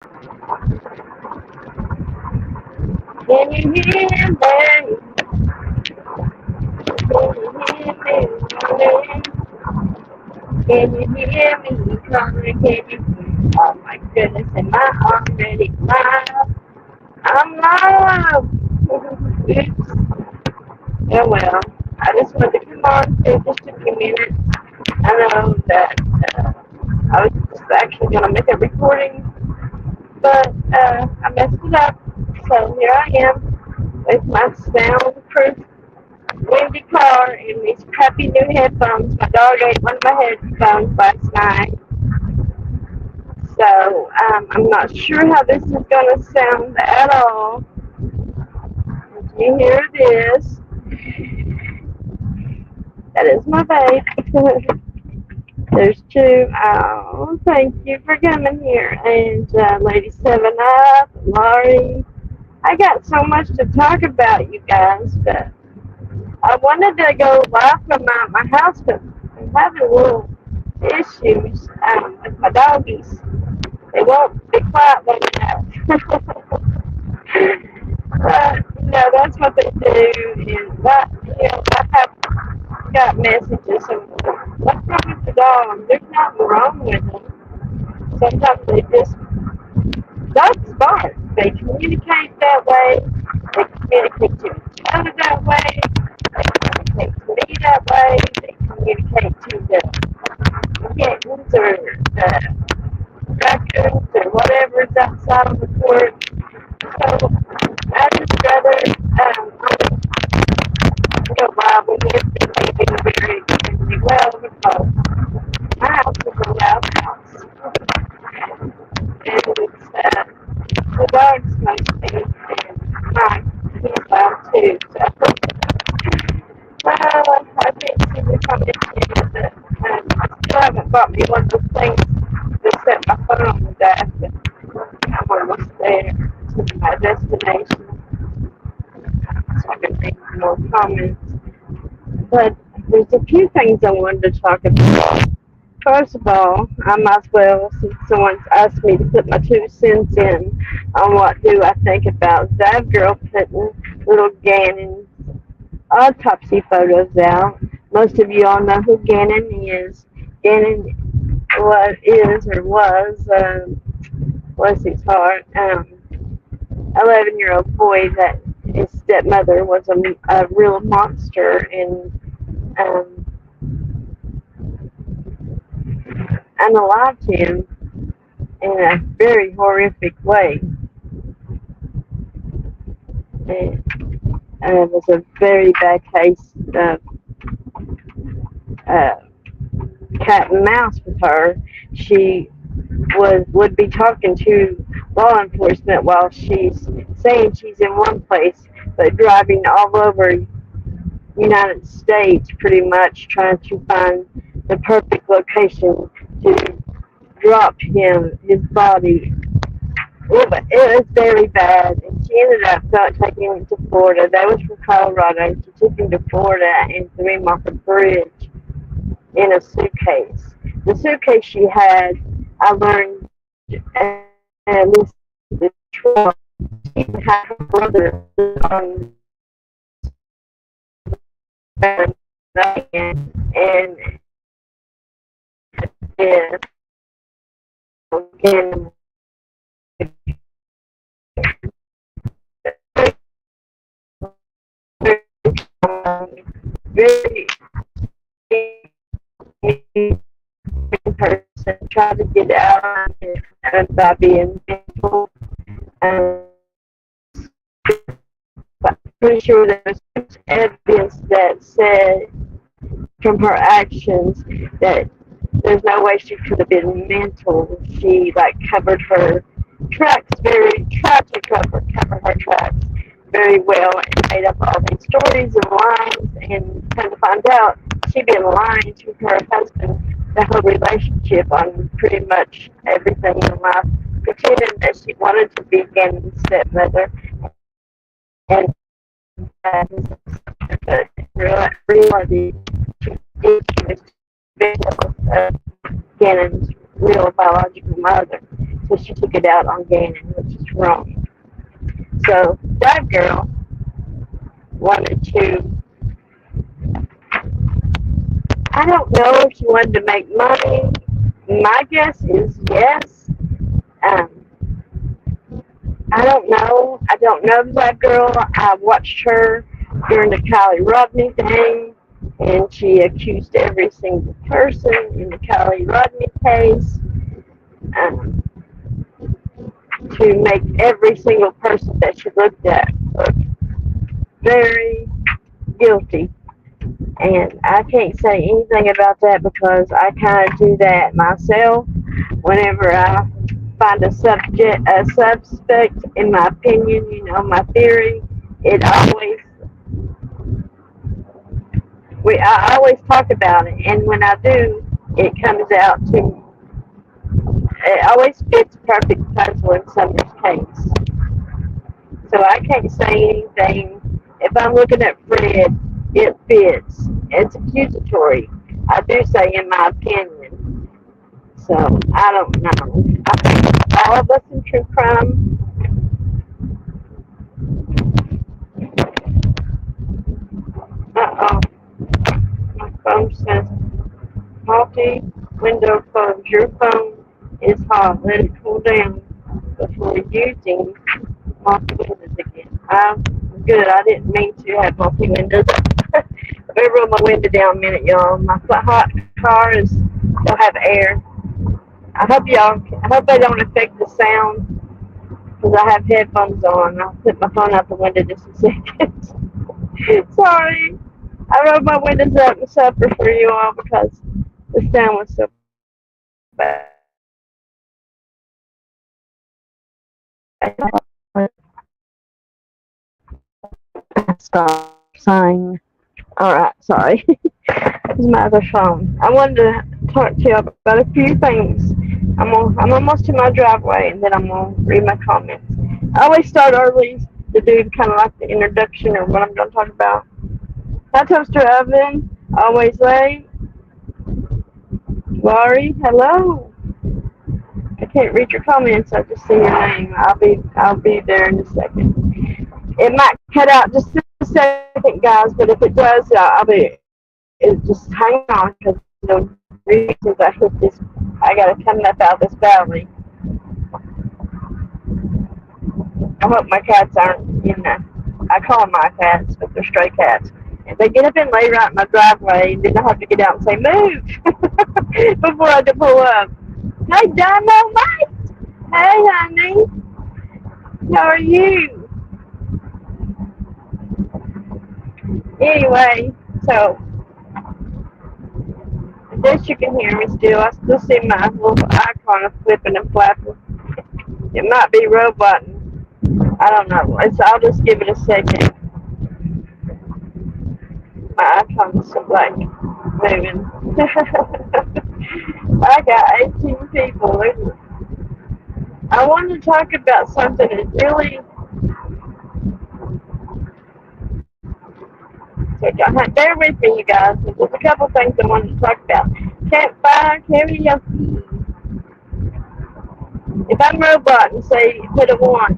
Can you hear me? Can you hear me calling? Can you? Oh my goodness, am I already live? I'm live! Oops. Oh well, I just wanted to come on for just a few minutes. I know that I was actually going to make a recording, but I messed it up. So here I am with my soundproof windy car and these crappy new headphones. My dog ate one of my headphones last night. So I'm not sure how this is going to sound at all. If you hear this, that is my babe. There's two. Oh, thank you for coming here. And Lady 7 Up, Laurie. I got so much to talk about, you guys, but I wanted to go live from my house, but I'm having little issues with my doggies. They won't be quiet long enough. But, that's what they do. And I have got messages of what's wrong with the dog? There's nothing wrong with them. Sometimes they just dogs bark. They communicate that way. They communicate to each other that way. They communicate to me that way. They communicate to the kittens or the raccoons or whatever's outside on the porch. So I just rather go live with it and maybe very extremely well because my house is a loud house. And it's the dog's mostly and mine is loud too. So I can't see the condition that I still haven't bought me one of those things to set my phone on the desk. I'm almost there to my destination. So I can make more comments. But there's a few things I wanted to talk about. First of all, I might as well, since someone's asked me to put my 2 cents in on what do I think about that girl putting little Gannon's autopsy photos out. Most of you all know who Gannon is. Gannon was his heart, 11-year-old boy that his stepmother was a real monster and um, unalived him in a very horrific way. And it was a very bad case of uh, cat and mouse with her. She would be talking to law enforcement while she's saying she's in one place, but driving all over United States pretty much trying to find the perfect location to drop his body. It was very bad, and she ended up taking him to Florida. That was from Colorado. She took him to Florida and threw him off a bridge in a suitcase. The suitcase she had, I learned, and this the trunk. She had her brother on and and again very person try to get out and by being mental. Um, but I'm pretty sure there was evidence that said from her actions that there's no way she could have been mental. She covered her tracks tried to cover her tracks very well and made up all these stories and lines and kind of find out she'd been lying to her husband the whole relationship on pretty much everything in life, pretending that she wanted to be Gannon's stepmother and but reality she was Gannon's real biological mother. so she took it out on Gannon, which is wrong. So that girl wanted to, I don't know if she wanted to make money. My guess is yes. Um, I don't know. I don't know that girl. I watched her during the Kylie Rodney thing, and she accused every single person in the Kylie Rodney case um, to make every single person that she looked at look very guilty. And I can't say anything about that because I kind of do that myself. Whenever I find a suspect, in my opinion, my theory, it always, I always talk about it. And when I do, it comes out to, it always fits perfect puzzle in Summer's case. So I can't say anything. If I'm looking at Fred, it fits. It's accusatory. I do say in my opinion. So I don't know. I think all of us in true crime. Uh oh, my phone says multi window closed. Your phone is hot. Let it cool down before using multi windows again. I'm good. I didn't mean to have multi windows. Let me roll my window down a minute, y'all. My hot car is still have air. I hope they don't affect the sound because I have headphones on. I'll put my phone out the window just a second. Sorry. I rolled my windows up and supper for you all because the sound was so bad. Stop sign. Alright, sorry. This is my other phone. I wanted to talk to you about a few things. I'm almost to my driveway and then I'm gonna read my comments. I always start early to do kind of like the introduction or what I'm gonna talk about. Hi toaster oven, always late. Laurie, hello. I can't read your comments, I just see your name. I'll be there in a second. It might cut out just a second, guys, but if it does, just hang on because the reasons I gotta come up out of this valley. I hope my cats aren't, I call them my cats, but they're stray cats. If they get up and lay right in my driveway, then I have to get out and say, move, before I can pull up. Hey, Dynamite! Hey, honey! How are you? Anyway, so, I guess you can hear me still. I still see my little icon of flipping and flapping. It might be roboting. I don't know. I'll just give it a second. My icon's like moving. I got 18 people. I wanted to talk about something that really. So bear with me, you guys. There's a couple things I wanted to talk about. Campfire karaoke. If I'm robot and say put a 1.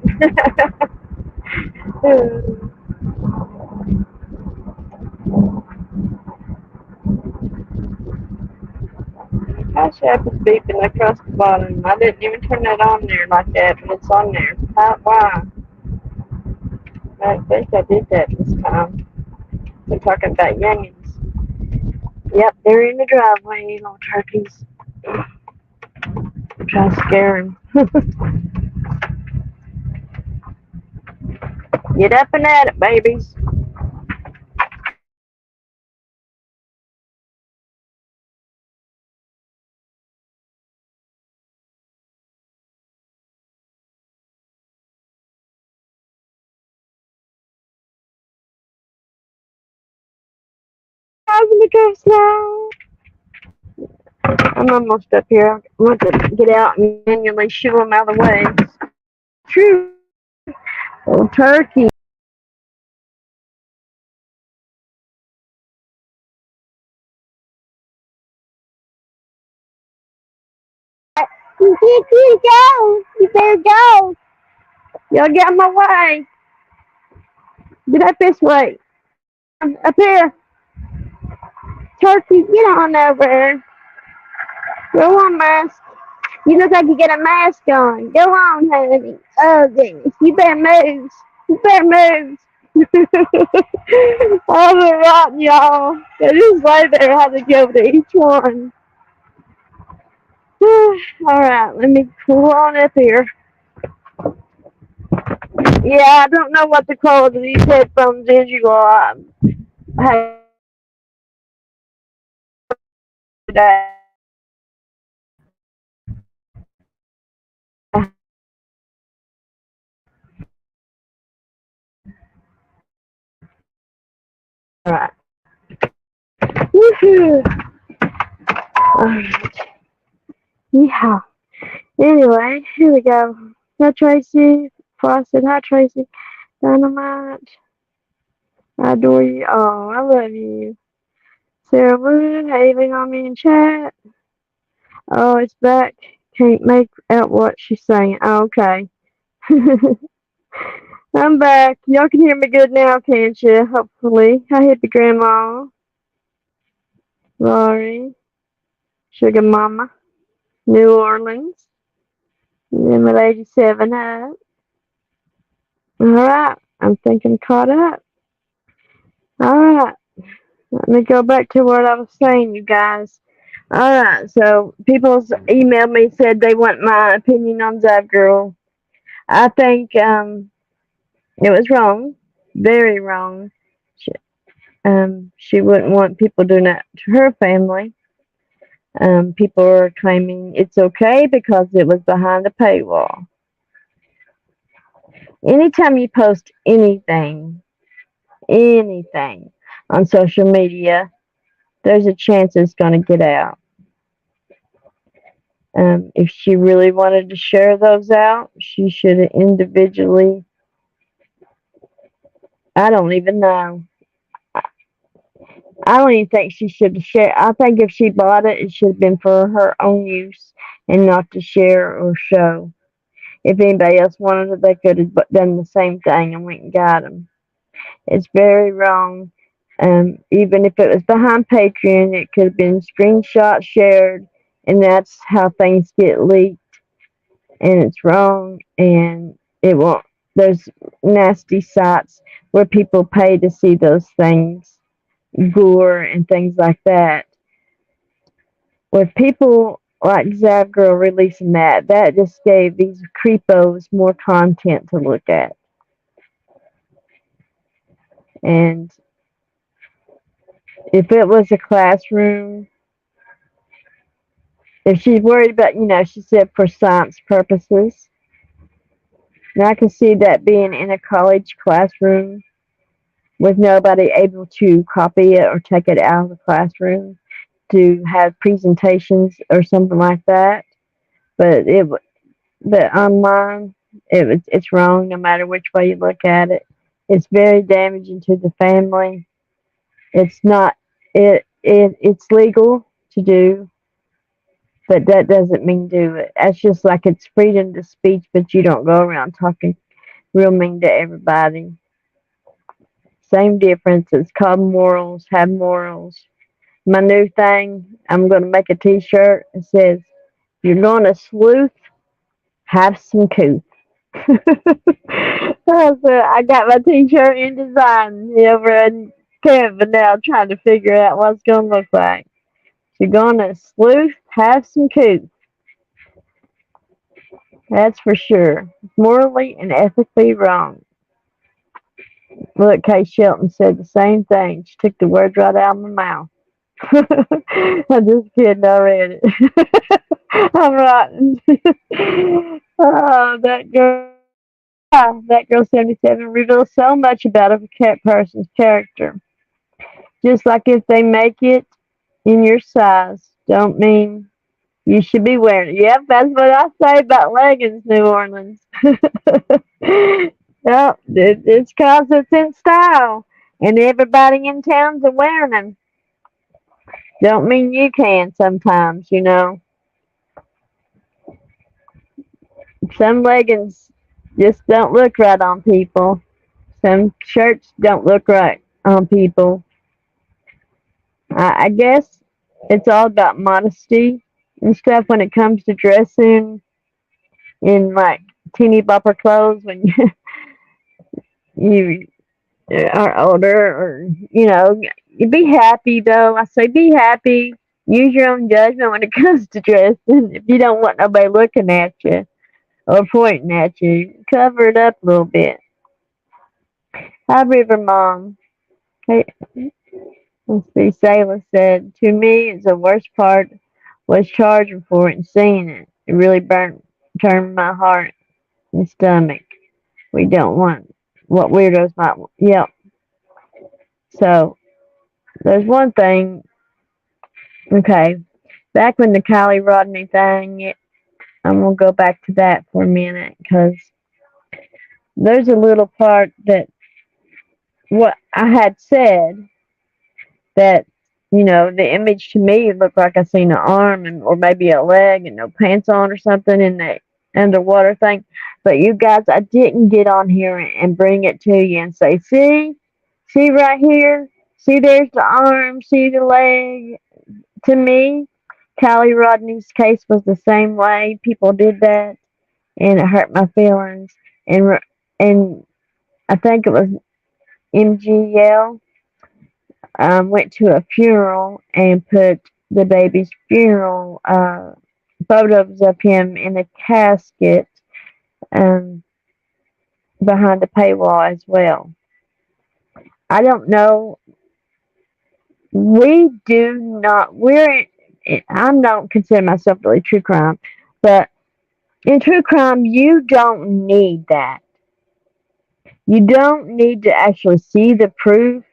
Catchup is beeping across the bottom. I didn't even turn that on there like that, but it's on there. Why? I think I did that this time. We're talking about youngins. Yep, they're in the driveway, little turkeys. I'm trying to scare them. Get up and at it, babies. How's the ghost now? I'm almost up here. I want to get out and manually shoo them out of the way. True. Little turkey. go. You better go. Y'all get out of my way. Get up this way. Up here. Turkey, get on over. Go on, mask. You look like you got a mask on. Go on, honey. Oh, goodness. You better move. You better move. I've been rotten, y'all. I just lay there how to go to each one. Alright, let me pull on up here. Yeah, I don't know what the quality of these headphones is. You go, I have that. Alright. Woohoo! Alright. Yeah. Anyway, here we go. Hi, Tracy. Frosted. Hi, Tracy. Dynamite. I adore you. Oh, I love you. Sarah Wood, having on me in chat. Oh, it's back. Can't make out what she's saying. Oh, okay. I'm back. Y'all can hear me good now, can't you? Hopefully. Hi, hippie grandma. Laurie. Sugar mama. New Orleans. And then my lady 7 up. Alright. I'm thinking caught up. Alright. Let me go back to what I was saying, you guys. Alright, so people's emailed me, said they want my opinion on Zav Girl. I think it was wrong. Very wrong. She wouldn't want people doing that to her family. People are claiming it's okay because it was behind a paywall. Anytime you post anything on social media, there's a chance it's going to get out. If she really wanted to share those out, she should have individually. I don't even know. I don't even think she should have shared. I think if she bought it, it should have been for her own use and not to share or show. If anybody else wanted it, they could have done the same thing and went and got them. It's very wrong. Even if it was behind Patreon, it could have been screenshot shared, and that's how things get leaked. And it's wrong, and it won't. There's nasty sites where people pay to see those things, gore and things like that. With people like Zav Girl releasing that just gave these creepos more content to look at. And if it was a classroom, if she's worried about, she said for science purposes, and I can see that being in a college classroom with nobody able to copy it or take it out of the classroom to have presentations or something like that. But online, it's wrong no matter which way you look at it. It's very damaging to the family. It's not it's legal to do, but that doesn't mean do it. That's just like it's freedom to speech, but you don't go around talking real mean to everybody. Same difference. It's called morals. Have morals. My new thing, I'm going to make a t-shirt. It says, you're going to sleuth, have some couth. So I got my t-shirt in design over in Canva now, trying to figure out what it's going to look like. You're going to sleuth, have some couth. That's for sure. Morally and ethically wrong. Look, Kay Shelton said the same thing. She took the words right out of my mouth. I'm just kidding, I read it. I'm rotten. Oh, that girl 77 reveals so much about a person's character. Just like if they make it in your size, don't mean you should be wearing it. Yep, that's what I say about leggings, New Orleans. Yep, it's because it's in style, and everybody in town's wearing them. Don't mean you can sometimes, Some leggings just don't look right on people. Some shirts don't look right on people. I guess it's all about modesty and stuff when it comes to dressing in like teeny bopper clothes when you are older, or you be happy though. I say be happy. Use your own judgment when it comes to dressing. If you don't want nobody looking at you or pointing at you, cover it up a little bit. Hi, River Mom. Hey, let's see. Sailor said, to me, the worst part was charging for it and seeing it. It really turned my heart and stomach. We don't want what weirdos might. Yep. So there's one thing. Okay, back when the Kylie Rodney thing, I'm gonna go back to that for a minute because there's a little part that what I had said that the image to me looked like I seen an arm or maybe a leg and no pants on or something in the underwater thing. But you guys, I didn't get on here and bring it to you and say, see right here, see there's the arm, see the leg. To me, Callie Rodney's case was the same way. People did that, and it hurt my feelings. And I think it was MGL went to a funeral and put the baby's funeral photos of him in a casket um, behind the paywall as well. I don't know. We do not. I don't consider myself really true crime, but in true crime, you don't need that. You don't need to actually see the proof,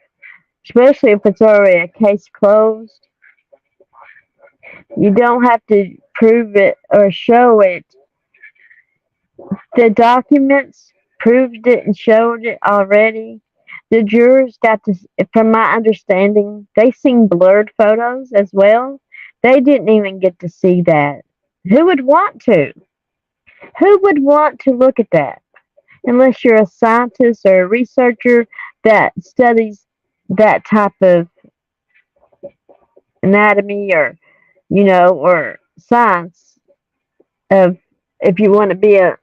especially if it's already a case closed. You don't have to prove it or show it. The documents proved it and showed it already. The jurors got to, from my understanding, they seen blurred photos as well. They didn't even get to see that. Who would want to? Who would want to look at that? Unless you're a scientist or a researcher that studies that type of anatomy or science of if you want to be a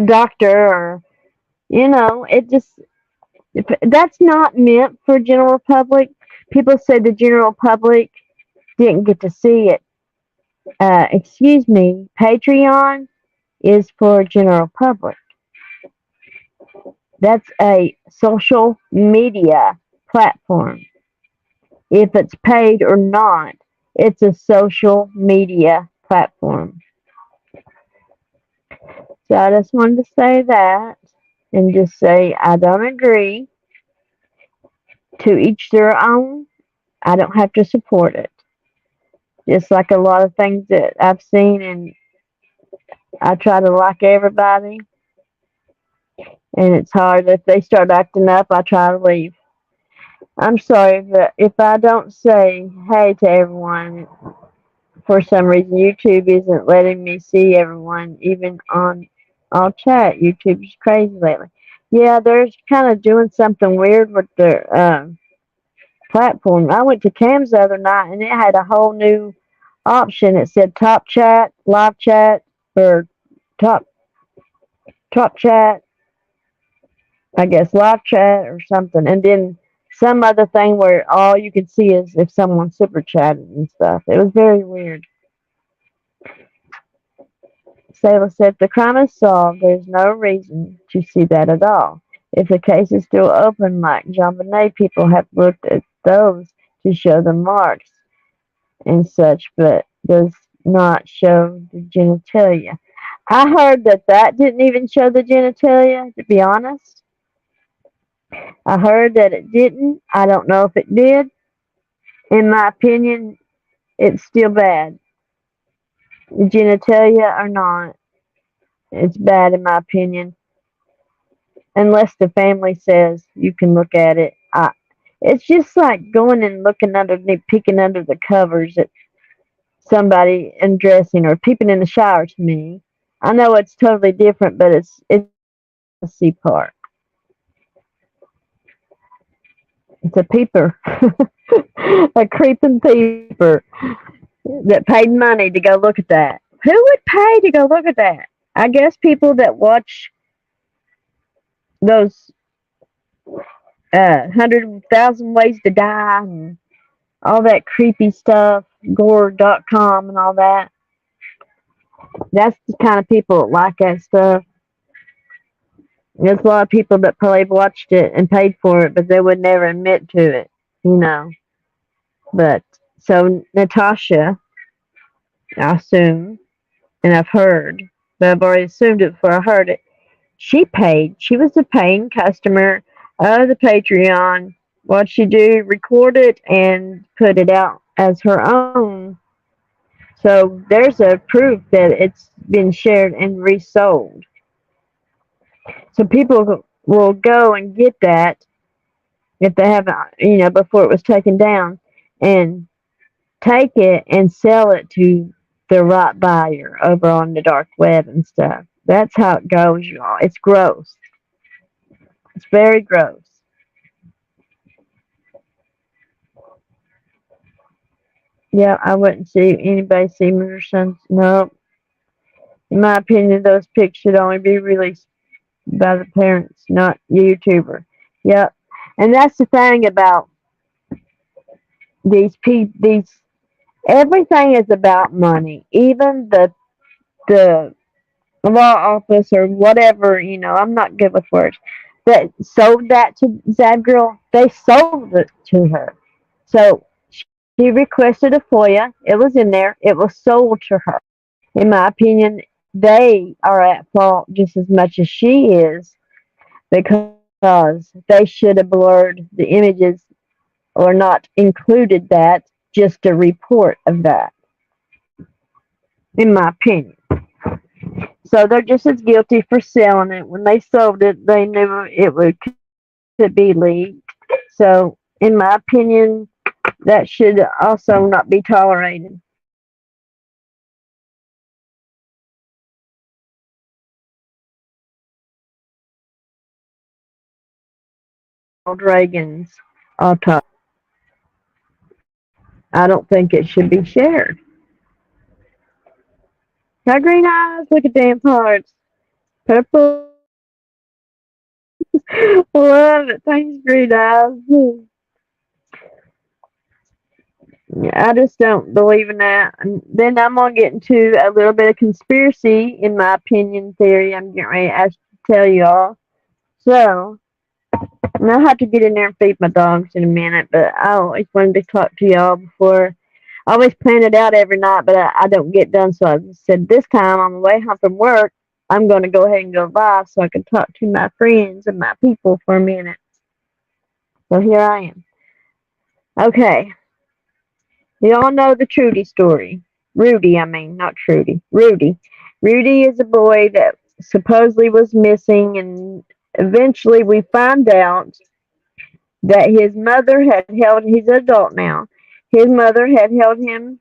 doctor or it just that's not meant for general public. People say the general public didn't get to see it. Excuse me, Patreon is for general public. That's a social media platform. If it's paid or not, it's a social media platform. So I just wanted to say that and just say I don't agree. To each their own. I don't have to support it. Just like a lot of things that I've seen, and I try to like everybody, and it's hard. If they start acting up, I try to leave. I'm sorry, but if I don't say hey to everyone, for some reason, YouTube isn't letting me see everyone, even on all chat. YouTube's crazy lately. Yeah, they're kind of doing something weird with their platform. I went to Cam's the other night, and it had a whole new option. It said top chat, live chat, or top top chat, I guess live chat or something, and then some other thing where all you could see is if someone super chatted and stuff. It was very weird. Sailor said, if the crime is solved, there's no reason to see that at all. If the case is still open, like JonBenet, people have looked at those to show the marks and such, but does not show the genitalia. I heard that didn't even show the genitalia, to be honest. I heard that it didn't. I don't know if it did. In my opinion, it's still bad. The genitalia or not, it's bad in my opinion. Unless the family says you can look at it. It's just like going and looking underneath, peeking under the covers at somebody undressing or peeping in the shower to me. I know it's totally different, but it's the C part. It's a peeper, a creeping peeper that paid money to go look at that. Who would pay to go look at that? I guess people that watch those 100,000 Ways to Die and all that creepy stuff, gore.com and all that. That's the kind of people that like that stuff. There's a lot of people that probably watched it and paid for it, but they would never admit to it, you know. But so Natasha, I assume, and I've heard, but I've already assumed it before I heard it. She paid. She was a paying customer of the Patreon. What she do? Record it and put it out as her own. So there's a proof that it's been shared and resold. So people will go and get that if they haven't, before it was taken down, and take it and sell it to the right buyer over on the dark web and stuff. That's how it goes, y'all. It's gross. It's very gross. Yeah, I wouldn't see anybody see Murder Sons. No, in my opinion, those pics should only be released by the parents, not YouTuber. Yep, and that's the thing about these people. These everything is about money. Even the law office or whatever. I'm not good with words. That sold that to Zab Girl. They sold it to her. So she requested a FOIA. It was in there. It was sold to her. In my opinion, they are at fault just as much as she is because they should have blurred the images or not included that, just a report of that, in my opinion. So they're just as guilty for selling it. When they sold it, they knew it would could be leaked. So, in my opinion, that should also not be tolerated. Ronald Reagan's autopsy. I don't think it should be shared. Got green eyes, look at damn parts. Purple. Love it. Thanks, green eyes. I just don't believe in that. And then I'm gonna get into a little bit of conspiracy, in my opinion, theory. I'm getting ready to tell y'all. So, and I'll have to get in there and feed my dogs in a minute, but I always wanted to talk to y'all before. I always plan it out every night, but I don't get done. So I said this time on the way home from work, I'm going to go ahead and go live so I can talk to my friends and my people for a minute. So here I am. Okay. You all know the Trudy story. Rudy, I mean, not Trudy. Rudy. Rudy is a boy that supposedly was missing, and eventually we find out that his mother had held, he's an adult now, his mother had held him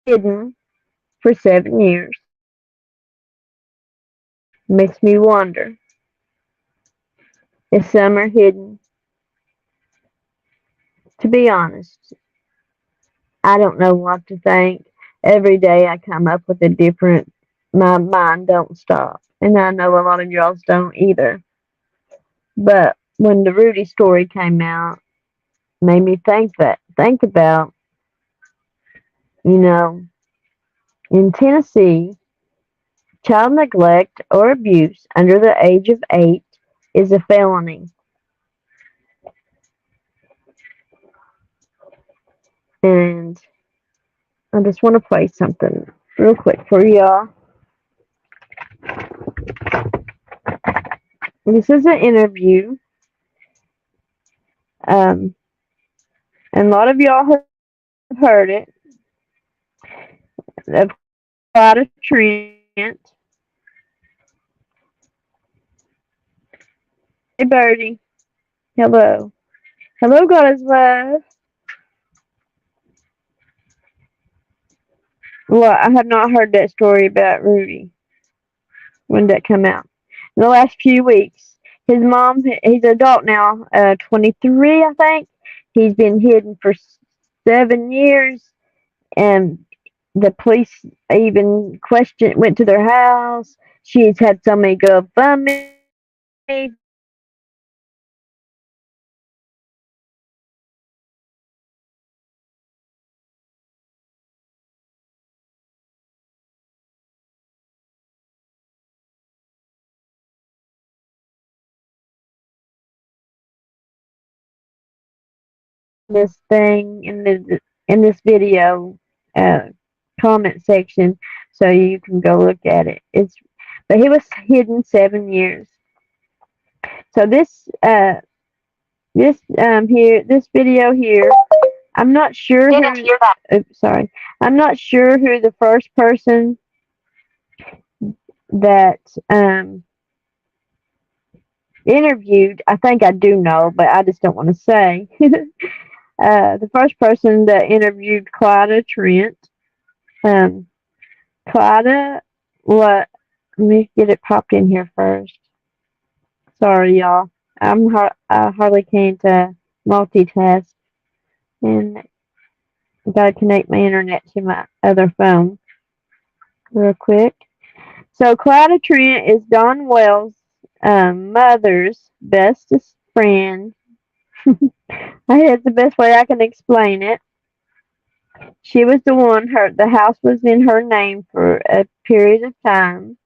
hidden for 7 years. Makes me wonder if some are hidden. To be honest, I don't know what to think. Every day I come up with a different, my mind don't stop. And I know a lot of y'all's don't either. But when the Rudy story came out, made me think about, you know, in Tennessee, child neglect or abuse under the age of 8 is a felony. And I just want to play something real quick for y'all. This is an interview. Um, and a lot of y'all have heard it. Of quite a Trent. Hey, Birdie. Hello. Hello, Goddess Love. Well, I have not heard that story about Rudy. When did that come out? In the last few weeks. His mom, he's an adult now, 23, I think. He's been hidden for 7 years, and the police even went to their house. She's had so many GoFundMe. This thing in this video uh, comment section, so you can go look at it. But he was hidden 7 years. So this video here, I'm not sure sorry, I'm not sure who the first person that interviewed. I think I do know, but I just don't want to say. The first person that interviewed Clyda Trent. Um, Clyda, what? Let me get it popped in here first. Sorry, y'all. I hardly can multitask, and gotta connect my internet to my other phone real quick. So Clyda Trent is Don Wells' mother's bestest friend. That's the best way I can explain it. She was the one. The house was in her name for a period of time,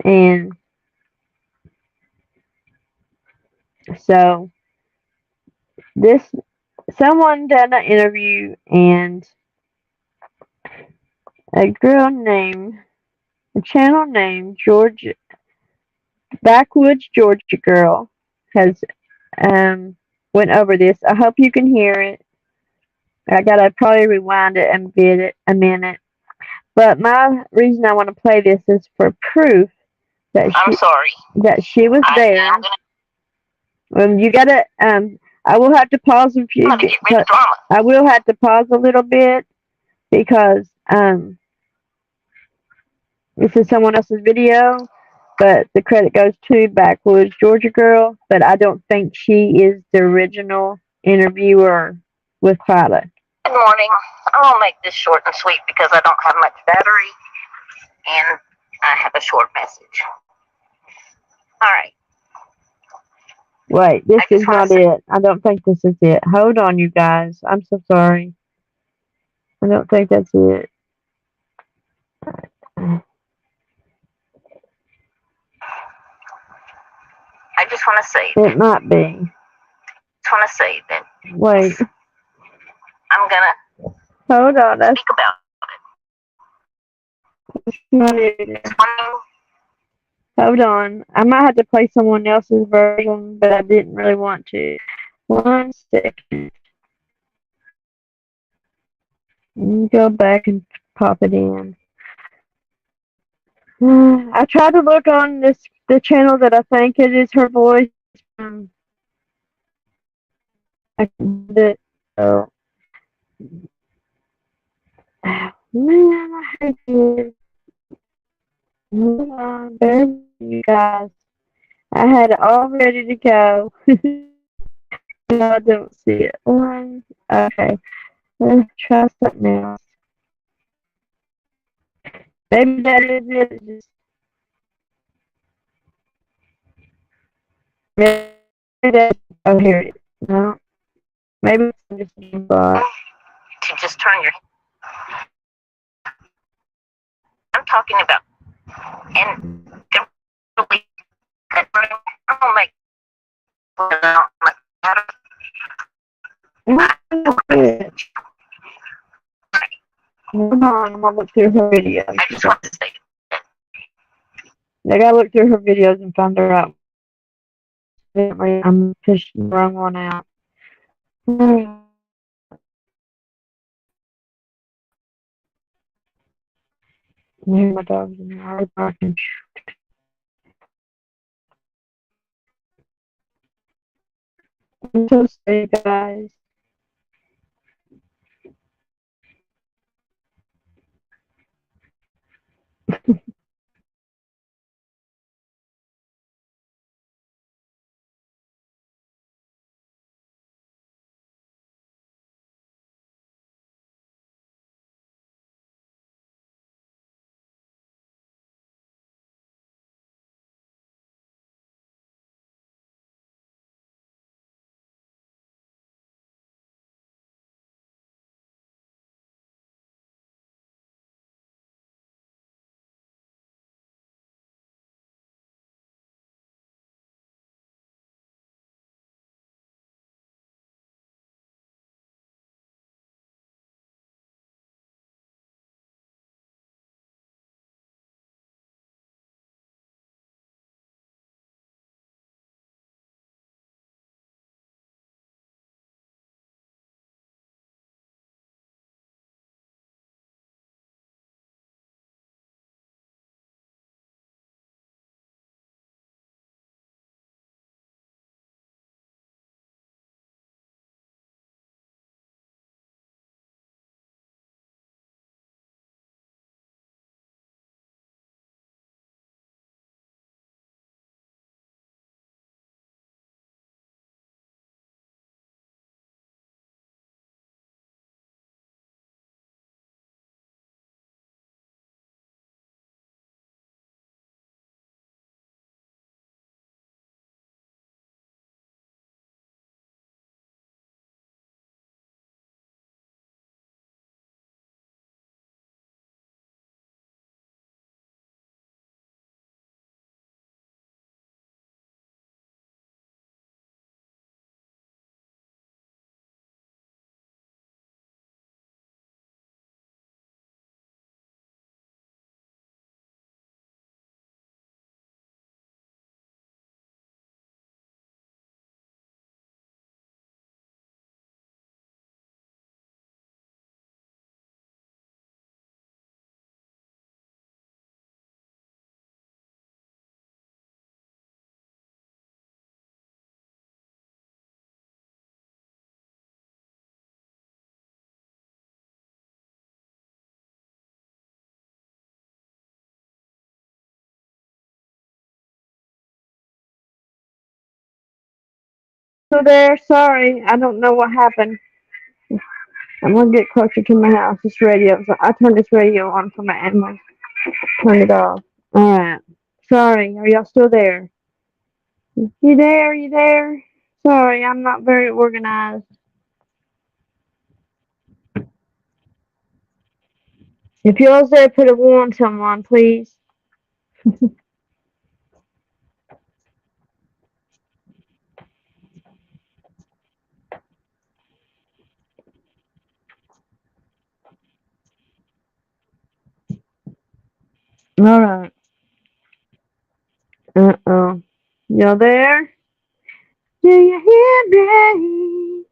and so this someone done an interview, and a girl named a channel named Georgia Backwoods Georgia Girl has went over this. I hope you can hear it. I gotta probably rewind it and bid it a minute. But my reason I want to play this is for proof that she was there. You gotta I will have to pause a few. I will have to pause a little bit because this is someone else's video, but the credit goes to Backwoods Georgia Girl. But I don't think she is the original interviewer with Clyda. Good morning. I'll make this short and sweet because I don't have much battery and I have a short message. All right. Wait, this is not it. I don't think this is it. Hold on, you guys. I'm so sorry. I don't think that's it. I just want to say it might be. Just want to say that. Wait. I'm gonna. Hold on. Speak about it. Hold on. I might have to play someone else's version, but I didn't really want to. 1 second. Let me go back and pop it in. I tried to look on the channel that I think it is her voice. I can do it. So, man, I hate it. Hold on, bear with me, you guys. I had it all ready to go. No, I don't see it. Okay. Let's try something else. Maybe that is it. Maybe that's, oh, here it is. No. Maybe it's just a bot. To just turn your. I'm talking about. And really, oh my. Hold on, I'm gonna look through her videos. I just want to say. I gotta look through her videos and find her out. I'm pushing the wrong one out. Here my dog's in the barking. I'm so sorry, guys. So there, sorry, I don't know what happened. I'm gonna get closer to my house. This radio, I turned this radio on for my animals. Turn it off. Alright. Sorry, are y'all still there? You there? You there? Sorry, I'm not very organized. If y'all's there, put a 1 someone, please. Alright. Uh-oh. Y'all there? Do you hear me?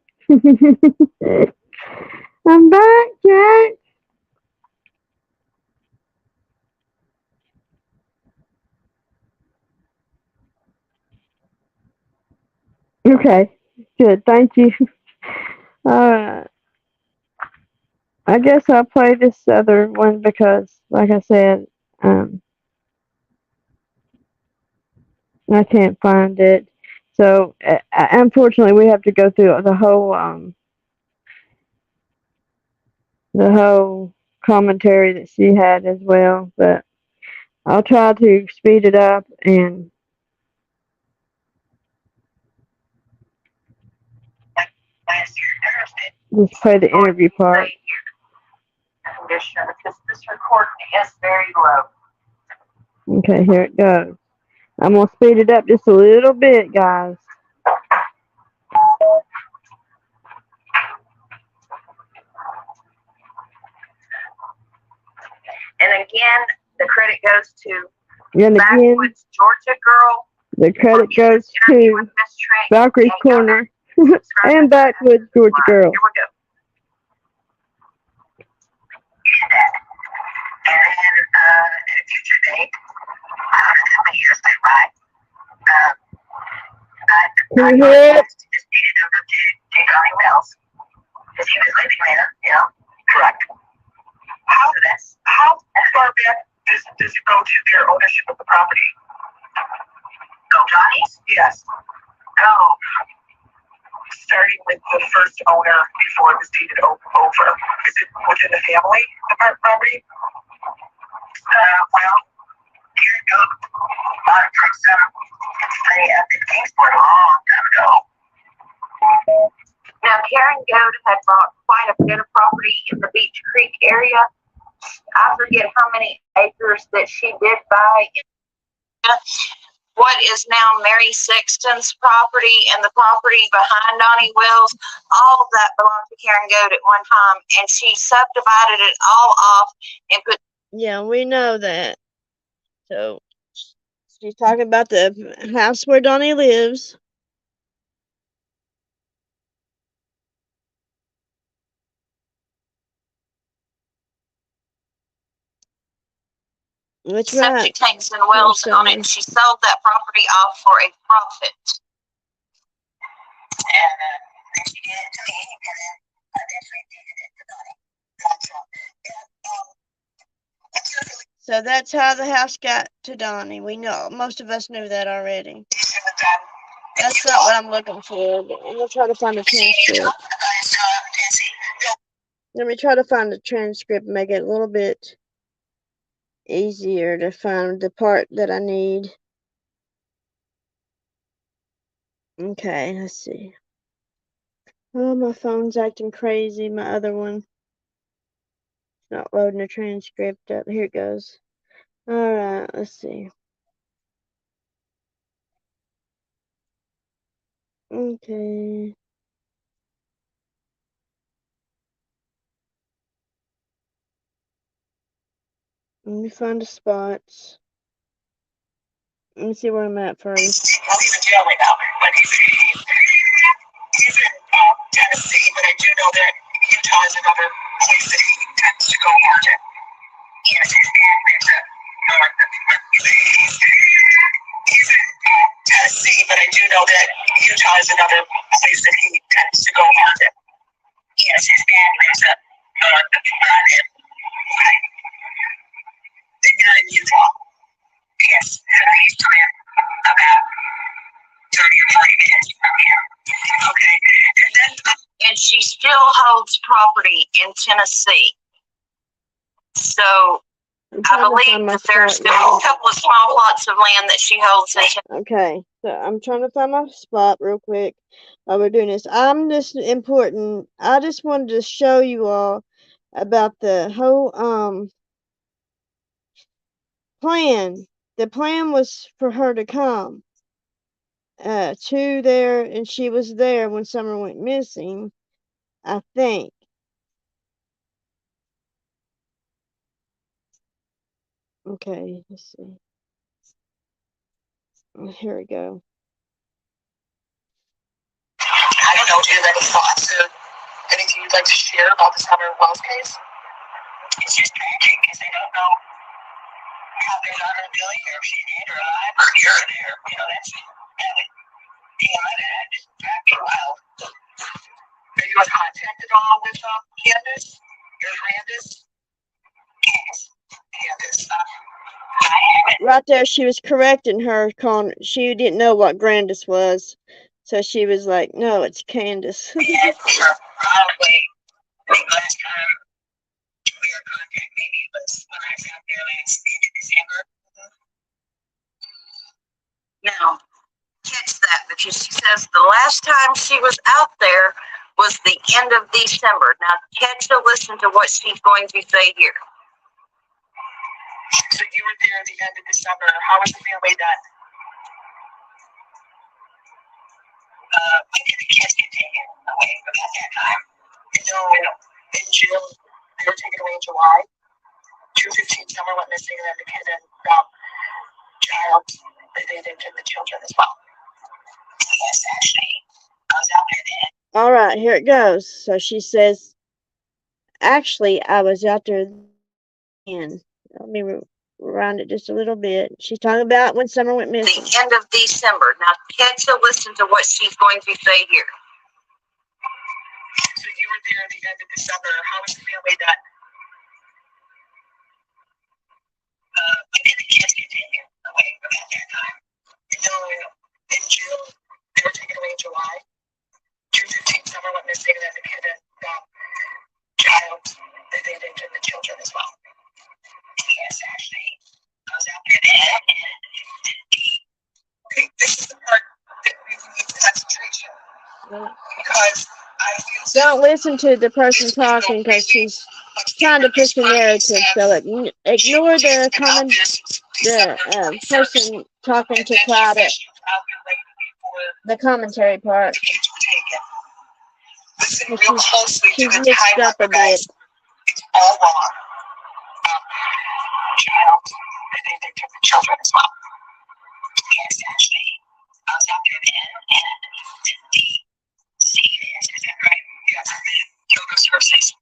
I'm back, Jack. Okay. Good. Thank you. Alright. I guess I'll play this other one because, like I said, um, I can't find it. So, unfortunately, we have to go through the whole commentary that she had as well. But I'll try to speed it up and just play the interview part. Because this recording is very low. Okay, here it goes. I'm gonna speed it up just a little bit, guys. And again, the credit goes to And again, Backwoods, Georgia girl. the credit goes to Valkyrie's Corner and Backwoods, Georgia girl. Here we go. And at a future date, I don't know how many years went by. Can you hear it? Just needed over to Johnny Wells because he was living there. Correct. How far back does it go to their ownership of the property? Oh, Johnny's? Yes. Oh, starting with the first owner before it was deeded over. Is it within the family of our property? Well, here it goes. They up in Kingsport a long time ago. Now, Karen Goad had bought quite a bit of property in the Beach Creek area. I forget how many acres that she did buy. What is now Mary Sexton's property and the property behind Donnie Wells, all of that belonged to Karen Goad at one time, and she subdivided it all off and put. Yeah, we know that. So she's talking about the house where Donnie lives. That's right. Septic tanks and wells on it, and she sold that property off for a profit. And she did it to me, and then I eventually did it to Donnie. So that's how the house got to Donnie. We know, most of us knew that already. That's not what I'm looking for, but we'll try to find a transcript. Let me try to find a transcript and make it a little bit easier to find the part that I need. Okay, let's see. Oh, my phone's acting crazy. My other one. It's not loading a transcript up. Here it goes. Alright, let's see. Okay. Let me find the spots. Let me see where I'm at first. Well, he's in jail right now, but he's in Tennessee, but I do know that Utah is another place that he tends to go visit. Yes, he's in Tennessee, but I do know that Utah is another place that he tends to go visit. Yes, his dad lives up on him. And you're in Utah. Yes, and I used to live about 30 or 40 minutes from here. holds property in Tennessee. So I believe that there's still a couple of small plots of land that she holds in Tennessee. Okay, so I'm trying to find my spot real quick while we're doing this. I'm just important. I just wanted to show you all about the whole plan. The plan was for her to come to there, and she was there when Summer went missing, I think. Okay, let's see. Here we go. I don't know, do you have any thoughts or anything you'd like to share about the Summer Wells case? It's just tragic because they don't know how their daughter Billy, or if she's dead or alive, or here or there. You know, that's beyond that. It's tracking wild. Are you in contact at all with Candace? Your Candace? Yes. Candace. Right there, she was correcting her. She didn't know what Grandis was, so she was like, "No, it's Candace." Yes, probably. I think last time we were in contact, maybe it was when I was out there last December. Now, catch that, because she says the last time she was out there was the end of December. Now, catch to listen to what she's going to say here. So you were there at the end of December. How was the family then? When did the kids get taken away about that time? No, in June. They were taken away in July. 2/15, Summer went missing, and then the kid and child, they did the children as well. Yes, actually. I was out there then. All right, here it goes. So she says, "Actually, I was out there then." Let me rewind it just a little bit. She's talking about when Summer went missing. The end of December. Now, catch to listen to what she's going to say here. So you were there at the end of December. How was the family then? When did the kids get taken away about that time? No, in June. They were taken away in July. 2/15, Summer went missing, and then the kid and child, they did the children as well. Yes, actually. I was out there then. Okay, this is the part that we need concentration. Because I feel Don't listen to the person talking because she's trying to push the narrative. So ignore the person talking to crowd it. The commentary part. Listen real closely to the mixed time up a guys. bit. It's all wrong. Child, they took the children as well. Yes, actually. I was out there then, and the CNS, is that right? Yes, Children's Services.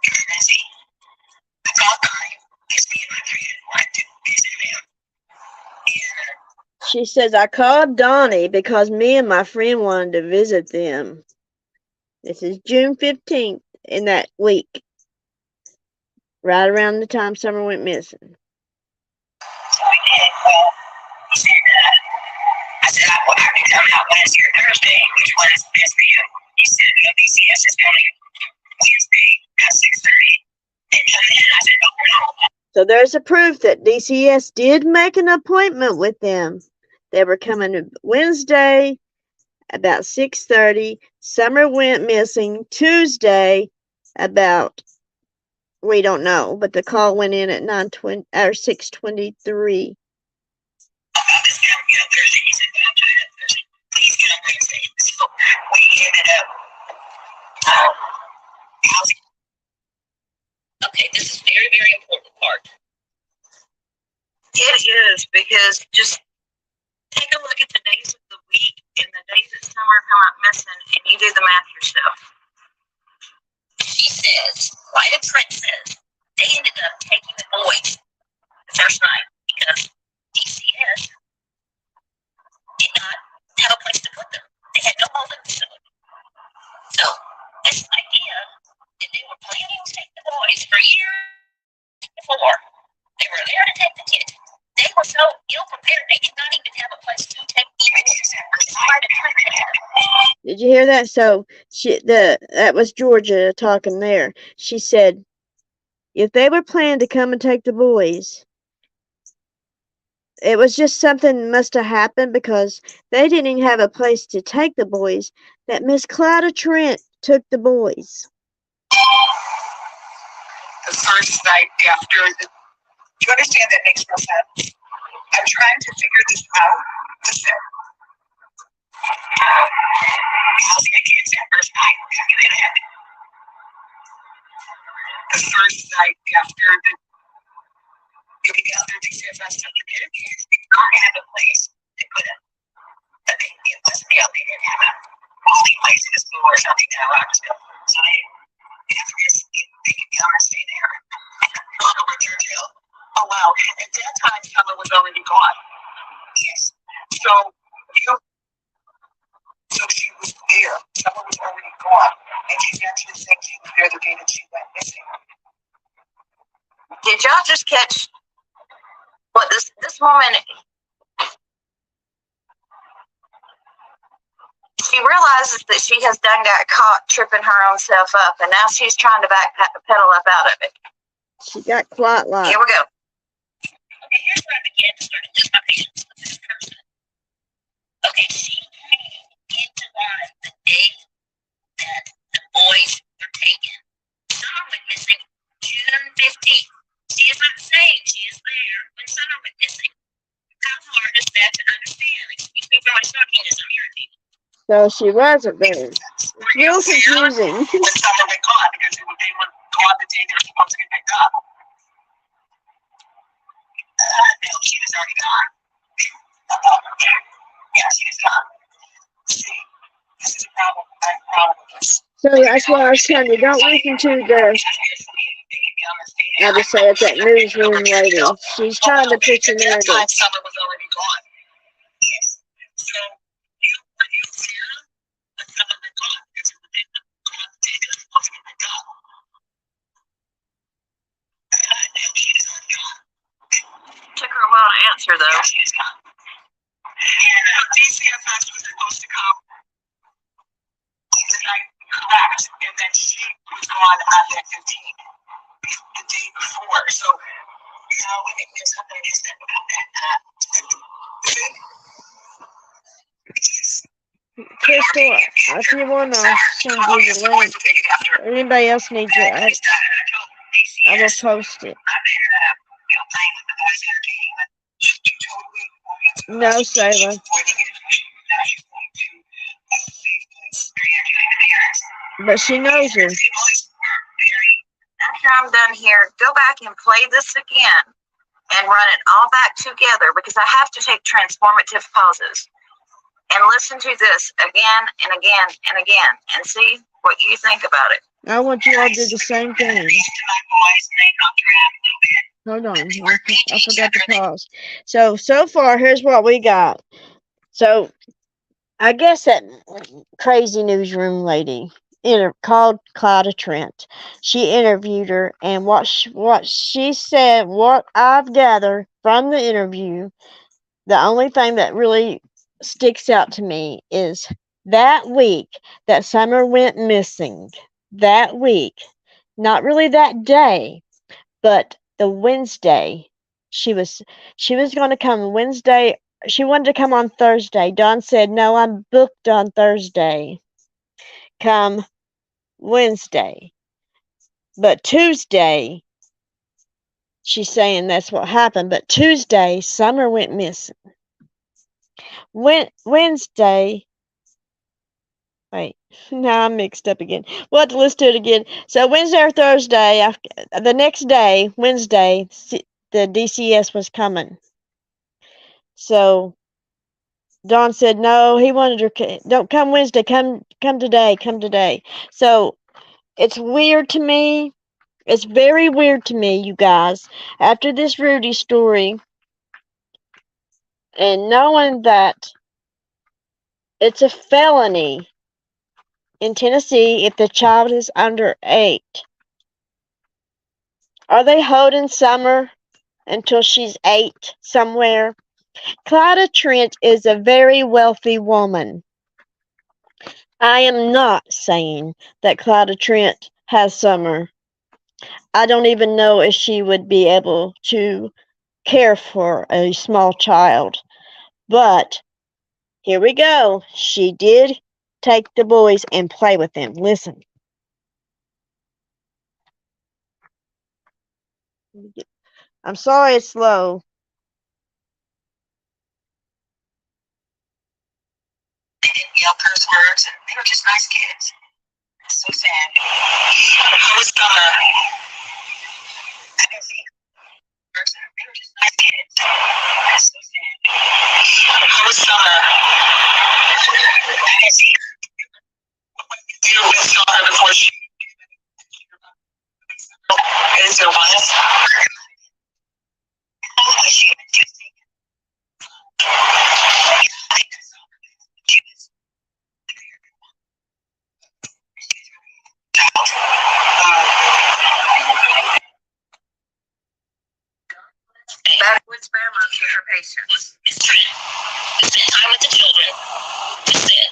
Busy. I called Connie, because me and my friend wanted to visit him. She says, "I called Donnie because me and my friend wanted to visit them." This is June 15th in that week, right around the time Summer went missing. So we did. Well, he said, I said, I can come out Wednesday or Thursday. Which one is best for you? He said, DCS is coming Wednesday at 6:30. And I said, no. So there's a proof that DCS did make an appointment with them. They were coming Wednesday about 6:30. Summer went missing Tuesday about, we don't know, but the call went in at 9:20 or 6:23. Okay, this is very, very important part. It is, because just take a look at the days of the week and the days that Summer come up missing, and you do the math yourself. She says, right in print says, they ended up taking the boys the first night because DCS did not have a place to put them. They had no holding facility. So this idea that they were planning to take the boys for years before, they were there to take the kids. They were so ill prepared, they did not even have a place to take the boys. Did you hear that? So that was Georgia talking there. She said if they were planning to come and take the boys, it was just something must have happened because they didn't even have a place to take the boys. That Miss Clyda Trent took the boys. The first night after the. Do you understand that makes no sense? I'm trying to figure this out. Listen. Housing the kids that first night. The first night after the. Getting out there to see if I took the kids. We didn't have a place to put them. But it wasn't the only didn't have a holding place in the school or something that I was going. So they could come and stay there. Go over Churchill. Oh wow. At that time Summer was already gone. Yes. So she was there. Summer was already gone. And she actually said she was there the day that she went missing. Did y'all just catch what this woman, she realizes that she has done got caught tripping her own self up, and now she's trying to backpedal up out of it. She got quiet like. Here we go. Okay, here's where I began to start to lose my patience with this person. Okay, she came into life the day that the boys were taken. Summer went missing June 15th. She is not saying she is there when Summer went missing. How hard is that to understand? Excuse me for my snarkiness, I'm irritated. So she wasn't there. It's real confusing. When Summer went gone, because they were gone the day they were supposed to get picked up. No, she was already gone. Yeah, she was gone. See, this is a problem. I have a problem with this. So that's why I was telling you, don't listen to the, I just say it's that newsroom lady. She's trying to push a narrative. Summer was already gone. Yes. So were you there when Summer went gone? Because it was the day they were supposed to get picked up. No, she is already gone. Took her a while to answer, though. Yeah, she is gone. And DCFS was supposed to come the night, correct, and then she was gone on that 15th, the day before. So, there's something to say about that. Crystal, if you want to send you the link, anybody else needs it, I will post it. No, Sailor. But she knows her. After I'm done here, go back and play this again and run it all back together because I have to take transformative pauses and listen to this again and again and again and see what you think about it. I want you all to do the same thing. Hold on, I forgot to pause. So far, here's what we got. So, I guess that crazy newsroom lady called Clyda Trent. She interviewed her, and what she said, what I've gathered from the interview, the only thing that really sticks out to me is that week that Summer went missing. That week, not really that day, but the Wednesday, she was going to come Wednesday. She wanted to come on Thursday. Dawn said, "No, I'm booked on Thursday. Come Wednesday." But Tuesday, she's saying that's what happened. But Tuesday, Summer went missing. Wednesday. Wait, now I'm mixed up again. We'll have to listen to it again. So Wednesday or Thursday, the next day, Wednesday, the DCS was coming. So Dawn said, no, he wanted her, don't come Wednesday, come today. So it's weird to me. It's very weird to me, you guys. After this Rudy story, and knowing that it's a felony in Tennessee if the child is under 8. Are they holding Summer until she's 8 somewhere? Clyda Trent is a very wealthy woman. I am not saying that Clyda Trent has summer. I don't even know if she would be able to care for a small child. But here we go. She did take the boys and play with them. Listen. I'm sorry it's slow. They didn't yell curse words, and they were just nice kids. It's so sad. How was summer? I didn't see curse. They were just nice kids. It's so sad. How was summer? I didn't see you and saw her before she. Is there was? She was just Backwoods bear monkey for patience. Miss Trent, we spent time with the children. That's it.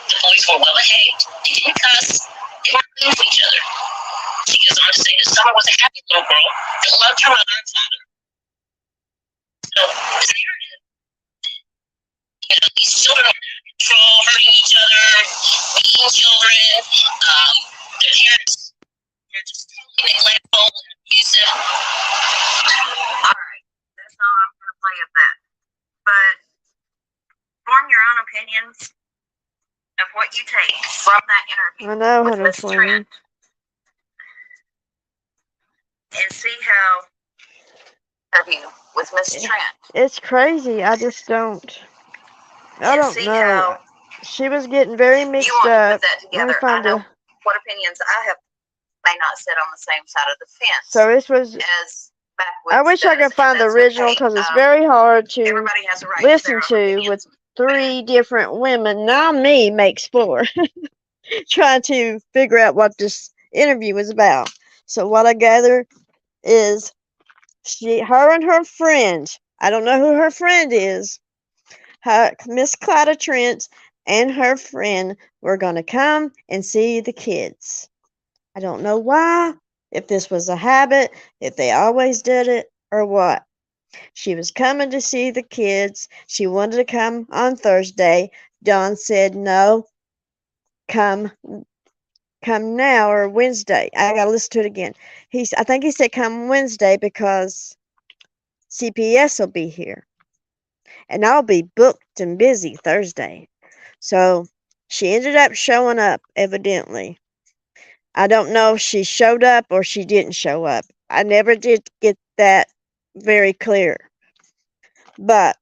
The boys were well behaved. They didn't cuss. They weren't mean to each other. She goes on to say that Summer was a happy little girl that loved her mother and father. So this narrative, these children are out of control, hurting each other, beating children. Their parents are just totally neglectful and abusive. Alright, that's all I'm going to play of that. But form your own opinions of what you take from that interview I know, with Miss Trent. And see how interview with Miss Trent. It's crazy. I just don't. I And don't see know. how She was getting very you mixed want to up. put that Let me together. I find know a. what opinions I have may not sit on the same side of the fence So this was. as Backwoods I wish I does, could find and the that's original okay. because it's very hard to Everybody has a right to listen their own to opinions. with 3 different women. Now me make explore, trying to figure out what this interview was about. So what I gather is her and her friend. I don't know who her friend is. Miss Clyda Trent and her friend were going to come and see the kids. I don't know why, if this was a habit, if they always did it, or what. She was coming to see the kids. She wanted to come on Thursday. Don said, no, come now or Wednesday. I gotta listen to it again. I think he said come Wednesday because CPS will be here. And I'll be booked and busy Thursday. So she ended up showing up, evidently. I don't know if she showed up or she didn't show up. I never did get that very clear. But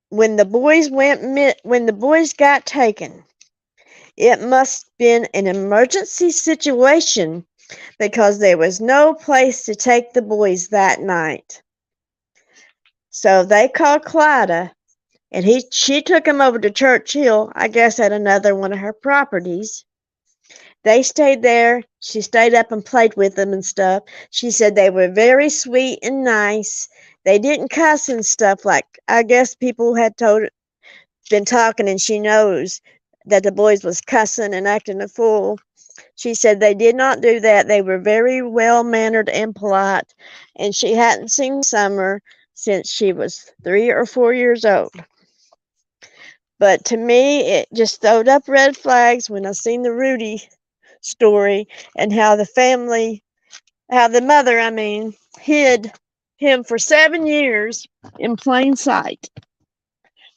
when the boys got taken, it must have been an emergency situation because there was no place to take the boys that night. So they called Clyda, and she took him over to Churchill, I guess at another one of her properties. They stayed there. She stayed up and played with them and stuff. She said they were very sweet and nice. They didn't cuss and stuff like I guess people had been talking, and she knows that the boys was cussing and acting a fool. She said they did not do that. They were very well mannered and polite, and she hadn't seen Summer since she was 3 or 4 years old. But to me, it just throwed up red flags when I seen the Rudy story and how the mother, hid him for 7 years in plain sight.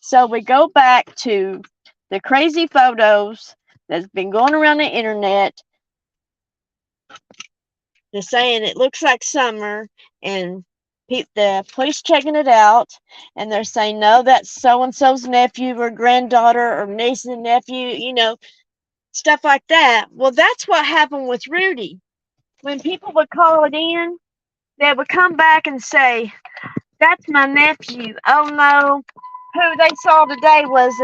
So we go back to the crazy photos that's been going around the internet. They're saying it looks like Summer, and the police checking it out, and they're saying no, that's so and so's nephew or granddaughter or niece and nephew, stuff like that. Well, that's what happened with Rudy. When people would call it in, they would come back and say, "That's my nephew." Oh no, who they saw today was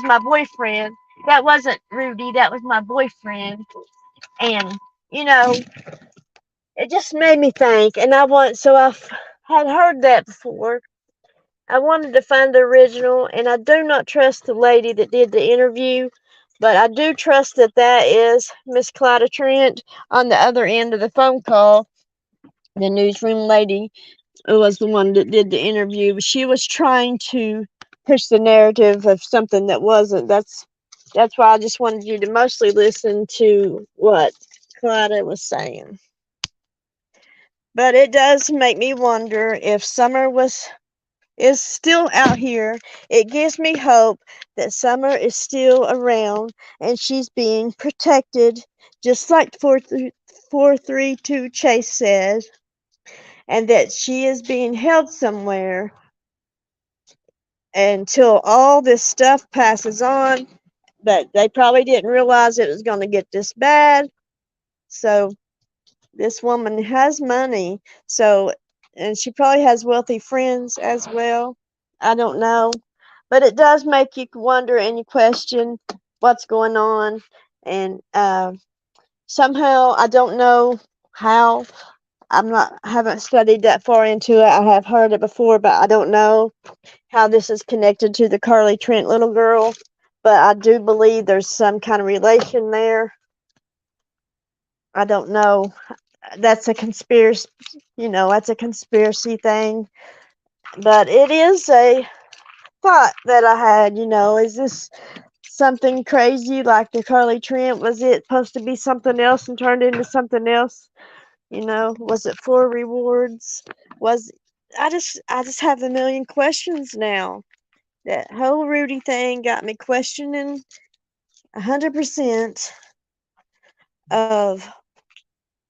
my boyfriend. That wasn't Rudy. That was my boyfriend, and you know it just made me think, and I had heard that before. I wanted to find the original, and I do not trust the lady that did the interview, But I do trust that that is Miss Clyda Trent on the other end of the phone call. The newsroom lady was the one that did the interview. She was trying to push the narrative of something that wasn't. That's why I just wanted you to mostly listen to what Clyda was saying. But it does make me wonder if Summer was is still out here. It gives me hope that Summer is still around and she's being protected, just like 432 Chase says, and that she is being held somewhere until all this stuff passes on. But they probably didn't realize it was going to get this bad. So this woman has money. So, and she probably has wealthy friends as well. I don't know. But it does make you wonder and you question what's going on. And somehow, I don't know how. Haven't studied that far into it. I have heard it before, but I don't know how this is connected to the Carly Trent little girl. But I do believe there's some kind of relation there. I don't know. That's a conspiracy, that's a conspiracy thing. But it is a thought that I had, is this something crazy like the Carly Trent? Was it supposed to be something else and turned into something else? Was it for rewards? Was I just have a million questions now. That whole Rudy thing got me questioning 100% of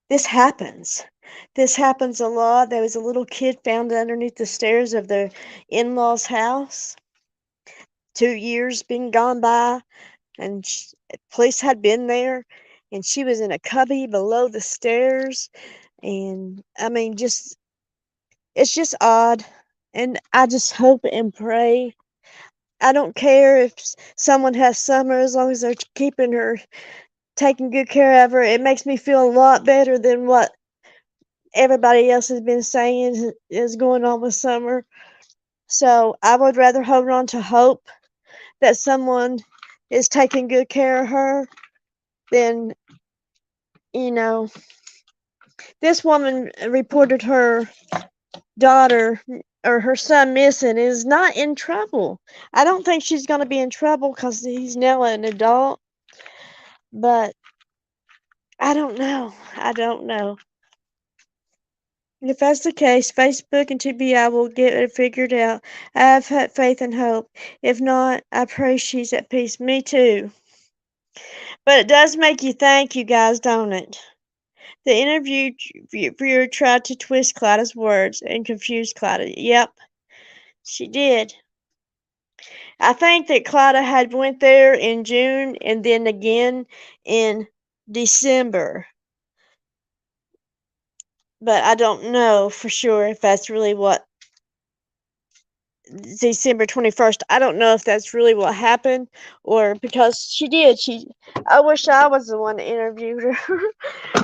this happens. This happens a lot. There was a little kid found underneath the stairs of their in-laws' house. 2 years been gone by, and police had been there, and she was in a cubby below the stairs. And I mean, it's just odd. And I just hope and pray. I don't care if someone has Summer as long as they're keeping her, taking good care of her. It makes me feel a lot better than what everybody else has been saying is going on with Summer. So I would rather hold on to hope that someone is taking good care of her than, you know, this woman reported her daughter or her son missing, is not in trouble. I don't think she's going to be in trouble because he's now an adult, but I don't know. I don't know. If that's the case, Facebook and TBI will get it figured out. I have had faith and hope. If not, I pray she's at peace. Me too. But it does make you think, you guys, don't it? The interviewer tried to twist Clyda's words and confuse Clyda. Yep, she did. I think that Clyda had went there in June and then again in December. But I don't know for sure if that's really what December 21st. I don't know if that's really what happened or because she did. I wish I was the one that interviewed her.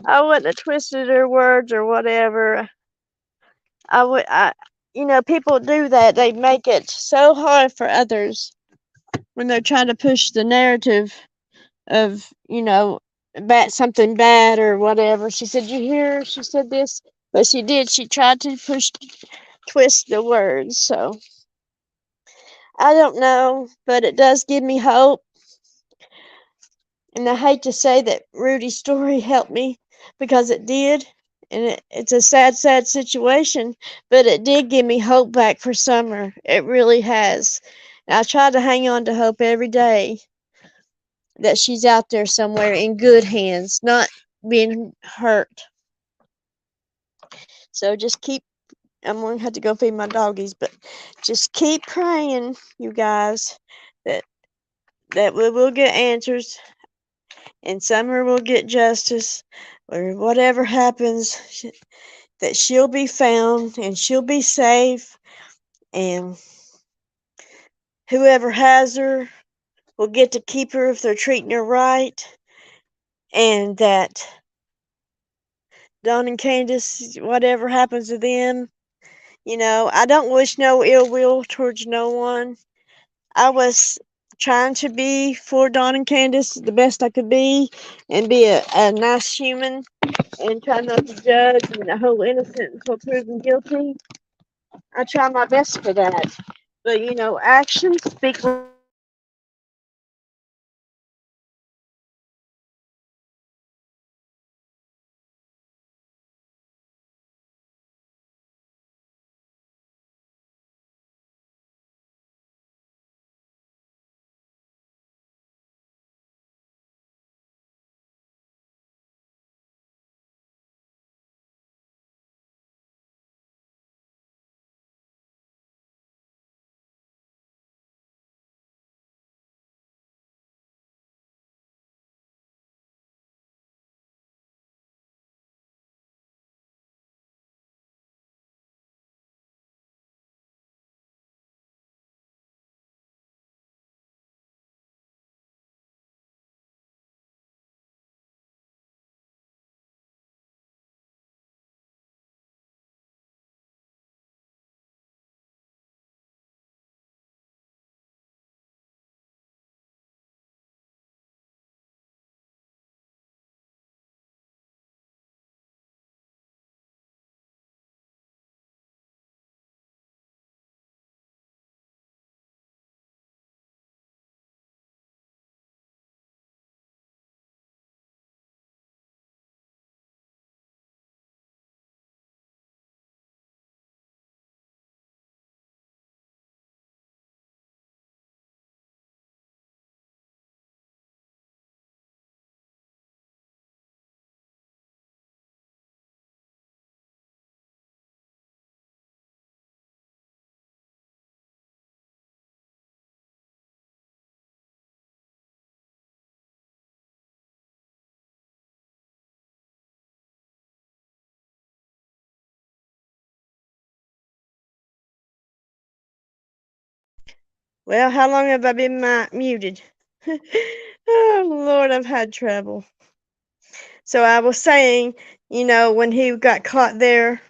I wouldn't have twisted her words or whatever. I would I people do that. They make it so hard for others when they're trying to push the narrative of, something bad or whatever. She said, "You hear?" She said this, but she did. She tried to twist the words. So I don't know, but it does give me hope. And I hate to say that Rudy's story helped me because it did. And it's a sad, sad situation, but it did give me hope back for Summer. It really has. And I try to hang on to hope every day that she's out there somewhere in good hands, not being hurt. So just I'm going to have to go feed my doggies, but just keep praying, you guys, that we will get answers and Summer will get justice or whatever happens, that she'll be found and she'll be safe, and whoever has her will get to keep her if they're treating her right, and that Don and Candace, whatever happens to them, I don't wish no ill will towards no one. I was trying to be for Dawn and Candace the best I could be and be a nice human and try not to judge and hold innocent until proven guilty. I try my best for that. But you know, actions speak louder than words. Well, how long have I been muted? Oh, Lord, I've had trouble. So I was saying, you know, when he got caught there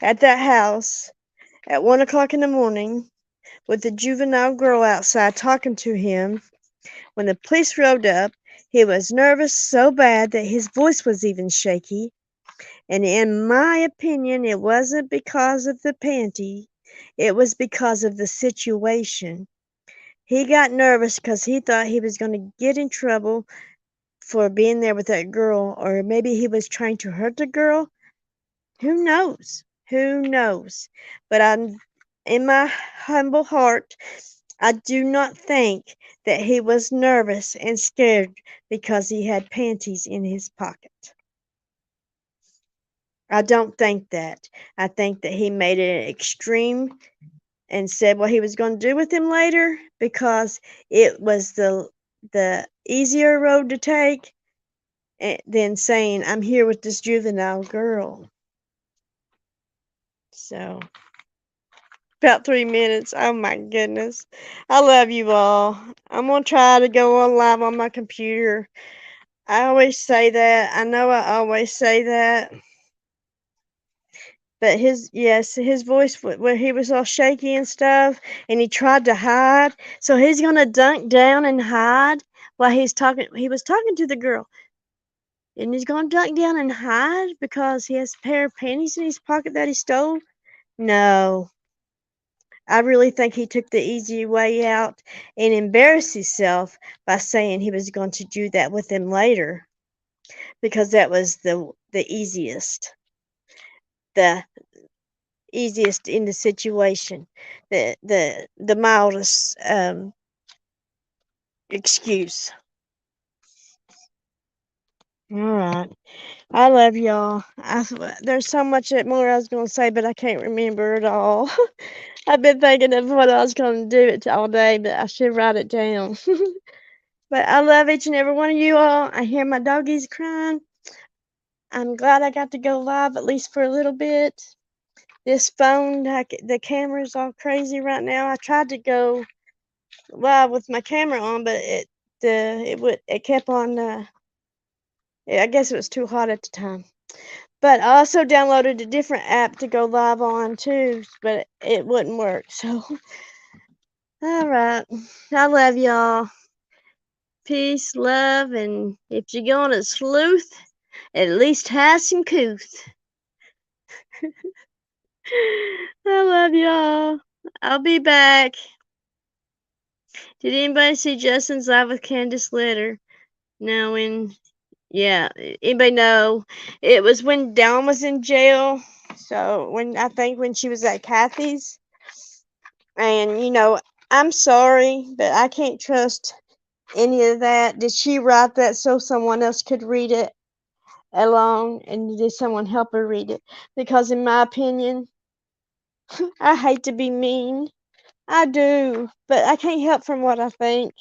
at that house at 1 o'clock in the morning with the juvenile girl outside talking to him, when the police rode up, he was nervous so bad that his voice was even shaky. And in my opinion, it wasn't because of the panty, it was because of the situation. He got nervous because he thought he was going to get in trouble for being there with that girl, or maybe he was trying to hurt the girl. Who knows? Who knows? But in my humble heart, I do not think that he was nervous and scared because he had panties in his pocket. I don't think that. I think that he made it extreme and said what he was going to do with him later because it was the easier road to take than saying I'm here with this juvenile girl. So about 3 minutes. Oh my goodness. I love you all. I'm gonna try to go on live on my computer. I always say that. I know I always say that. But his voice when he was all shaky and stuff, and he tried to hide. So he's gonna dunk down and hide while he's talking. He was talking to the girl, and he's gonna dunk down and hide because he has a pair of panties in his pocket that he stole. No, I really think he took the easy way out and embarrassed himself by saying he was going to do that with him later because that was the easiest in the situation, the mildest excuse. All right, I love y'all. There's so much more I was gonna say, but I can't remember it all. I've been thinking of what I was gonna do it all day, but I should write it down. But I love each and every one of you all. I hear my doggies crying. I'm glad I got to go live at least for a little bit. This phone, the camera's all crazy right now. I tried to go live with my camera on, but it kept on. I guess it was too hot at the time. But I also downloaded a different app to go live on too, but it wouldn't work. So All right. I love y'all. Peace, love, and if you're going to sleuth, at least have some couth. I love y'all. I'll be back. Did anybody see Justin's Live with Candace Litter? No, yeah, anybody know? It was when Dawn was in jail. So I think when she was at Kathy's, and I'm sorry, but I can't trust any of that. Did she write that so someone else could read it alone, and did someone help her read it? Because in my opinion, I hate to be mean, I do, but I can't help from what I think.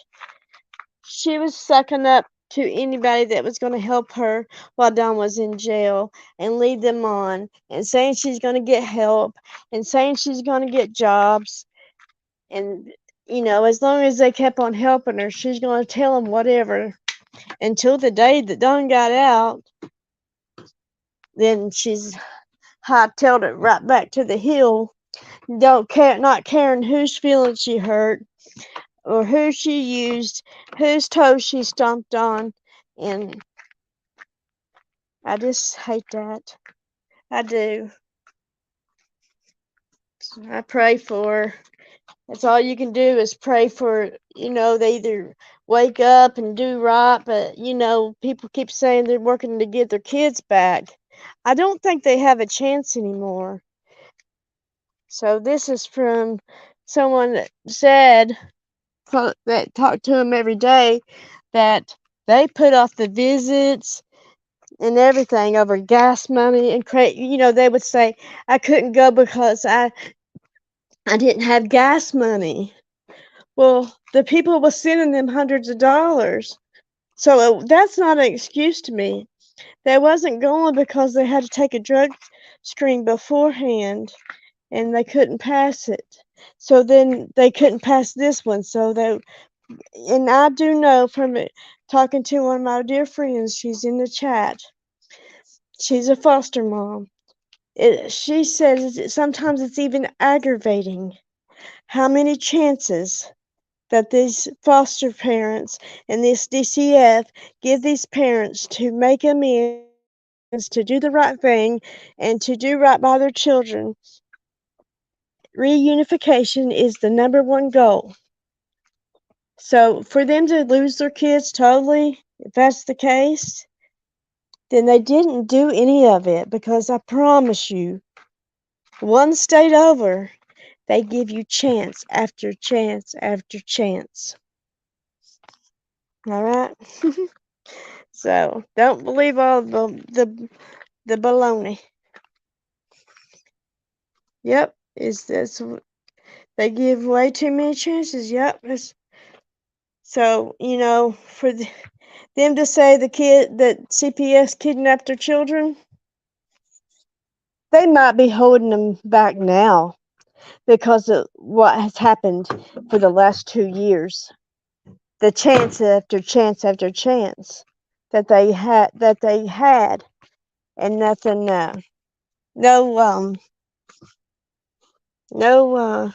She was sucking up to anybody that was going to help her while Dawn was in jail and lead them on and saying she's going to get help and saying she's going to get jobs. And, as long as they kept on helping her, she's going to tell them whatever until the day that Dawn got out. Then she's hightailed it right back to the hill, not caring whose feelings she hurt or who she used, whose toes she stomped on. And I just hate that. I do. I pray for her. That's all you can do is pray for, they either wake up and do right, but, people keep saying they're working to get their kids back. I don't think they have a chance anymore. So this is from someone that said, that talked to him every day, that they put off the visits and everything over gas money and they would say I couldn't go because I didn't have gas money. Well, the people were sending them hundreds of dollars. So that's not an excuse to me. They wasn't going because they had to take a drug screen beforehand and they couldn't pass it. So then they couldn't pass this one. And I do know from it, talking to one of my dear friends, she's in the chat. She's a foster mom. She says sometimes it's even aggravating how many chances that these foster parents and this DCF give these parents to make amends, to do the right thing, and to do right by their children. Reunification is the number one goal. So for them to lose their kids totally, if that's the case, then they didn't do any of it, because I promise you, one state over, they give you chance after chance after chance. All right? So don't believe all the baloney. Yep, is this they give way too many chances. Yep. So for them to say the kid that CPS kidnapped their children, they might be holding them back now because of what has happened for the last 2 years. The chance after chance after chance that they had, and nothing. No no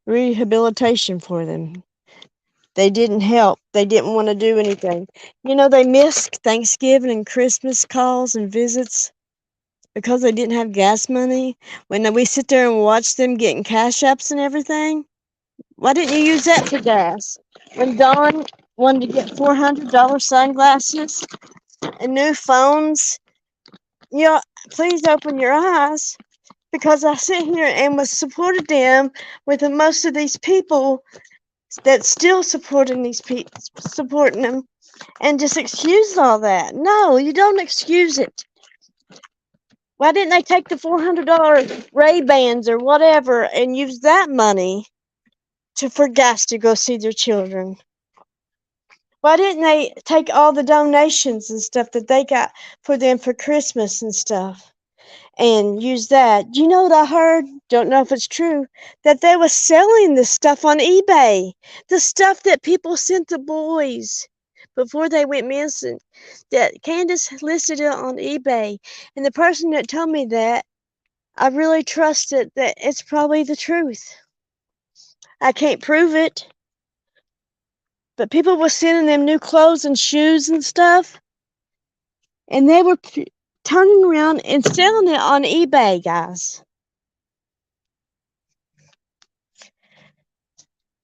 rehabilitation for them. They didn't help. They didn't want to do anything. They missed Thanksgiving and Christmas calls and visits because they didn't have gas money. When we sit there and watch them getting cash apps and everything, why didn't you use that for gas? When Dawn wanted to get $400 sunglasses and new phones, please open your eyes, because I sit here and was supported them with most of these people that's still supporting supporting them, and just excuse all that. No, you don't excuse it. Why didn't they take the $400 Ray-Bans or whatever and use that money for gas to go see their children? Why didn't they take all the donations and stuff that they got for them for Christmas and stuff and use that? Do you know what I heard? Don't know if it's true, that they were selling this stuff on eBay. The stuff that people sent the boys before they went missing. That Candace listed it on eBay. And the person that told me that, I really trusted that it's probably the truth. I can't prove it, but people were sending them new clothes and shoes and stuff, and they were turning around and selling it on eBay, guys.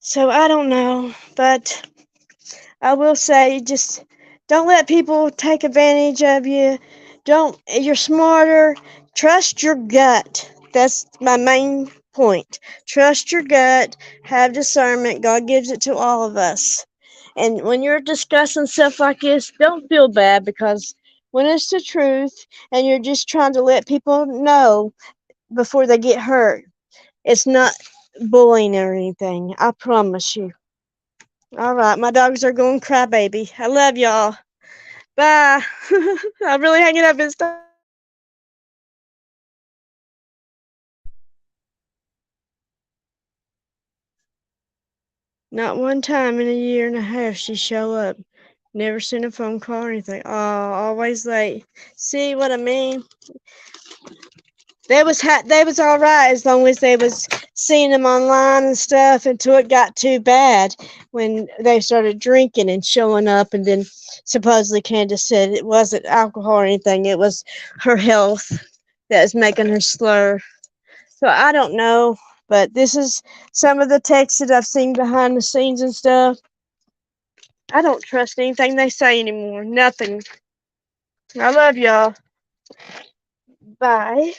So I don't know, but I will say just don't let people take advantage of you. Don't, you're smarter. Trust your gut. That's my main point. Trust your gut. Have discernment. God gives it to all of us. And when you're discussing stuff like this, don't feel bad because when it's the truth and you're just trying to let people know before they get hurt, it's not bullying or anything. I promise you. All right, my dogs are going crybaby. I love y'all. Bye. I'm really hanging up this time. Not one time in a year and a half she show up. Never sent a phone call or anything. Oh, always late. See what I mean? They was all right as long as they was seeing them online and stuff until it got too bad when they started drinking and showing up, and then supposedly Candace said it wasn't alcohol or anything, it was her health that was making her slur. So I don't know, but this is some of the texts that I've seen behind the scenes and stuff. I don't trust anything they say anymore. Nothing. I love y'all. Bye.